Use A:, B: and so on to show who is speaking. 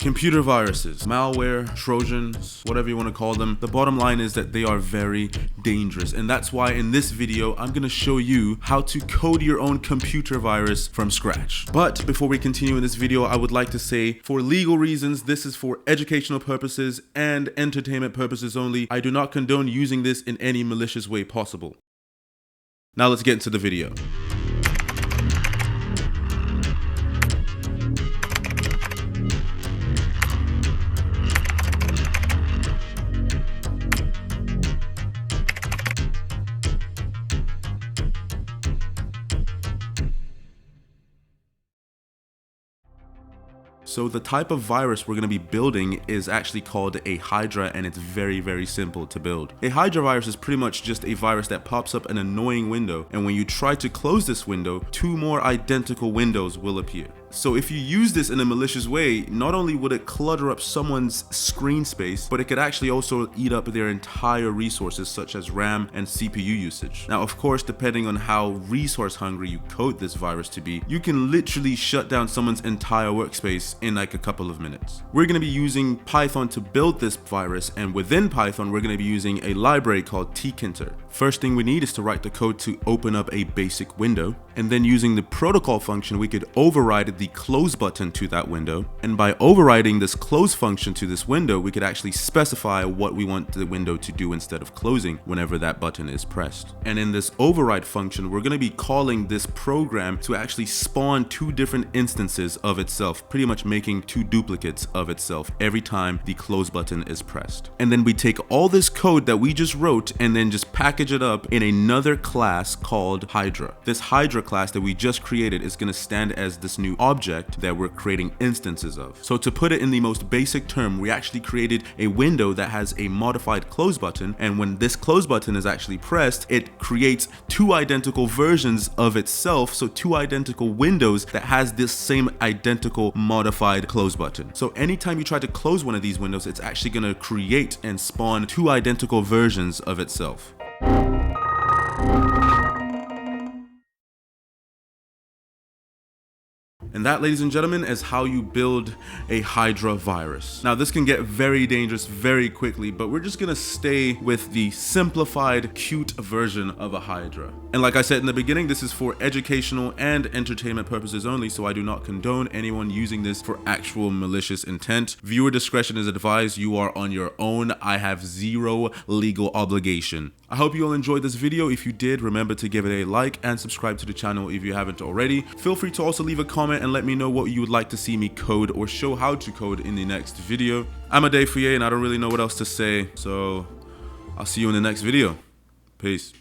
A: Computer viruses, malware, trojans, whatever you want to call them. The bottom line is that they are very dangerous. And that's why in this video, I'm going to show you how to code your own computer virus from scratch. But before we continue in this video, I would like to say for legal reasons, this is for educational purposes and entertainment purposes only. I do not condone using this in any malicious way possible. Now let's get into the video. So the type of virus we're going to be building is actually called a Hydra, and it's very, very simple to build. A Hydra virus is pretty much just a virus that pops up an annoying window, and when you try to close this window, two more identical windows will appear. So if you use this in a malicious way, not only would it clutter up someone's screen space, but it could actually also eat up their entire resources such as RAM and CPU usage. Now, of course, depending on how resource hungry you code this virus to be, you can literally shut down someone's entire workspace in like a couple of minutes. We're going to be using Python to build this virus, and within Python, we're going to be using a library called tkinter. First thing we need is to write the code to open up a basic window, and then using the protocol function, we could override the close button to that window. And by overriding this close function to this window, we could actually specify what we want the window to do instead of closing whenever that button is pressed. And in this override function, we're going to be calling this program to actually spawn two different instances of itself, pretty much making two duplicates of itself every time the close button is pressed. And then we take all this code that we just wrote and then just package it up in another class called Hydra. This Hydra class that we just created is going to stand as this new object that we're creating instances of. So to put it in the most basic term, we actually created a window that has a modified close button, and when this close button is actually pressed, it creates two identical versions of itself, so two identical windows that has this same identical modified close button. So anytime you try to close one of these windows, it's actually going to create and spawn two identical versions of itself. And that, ladies and gentlemen, is how you build a Hydra virus. Now, this can get very dangerous very quickly, but we're just gonna stay with the simplified, cute version of a Hydra. And like I said in the beginning, this is for educational and entertainment purposes only, so I do not condone anyone using this for actual malicious intent. Viewer discretion is advised. You are on your own. I have zero legal obligation. I hope you all enjoyed this video. If you did, remember to give it a like and subscribe to the channel if you haven't already. Feel free to also leave a comment and let me know what you would like to see me code or show how to code in the next video. I'm Adefuye and I don't really know what else to say, so I'll see you in the next video. Peace.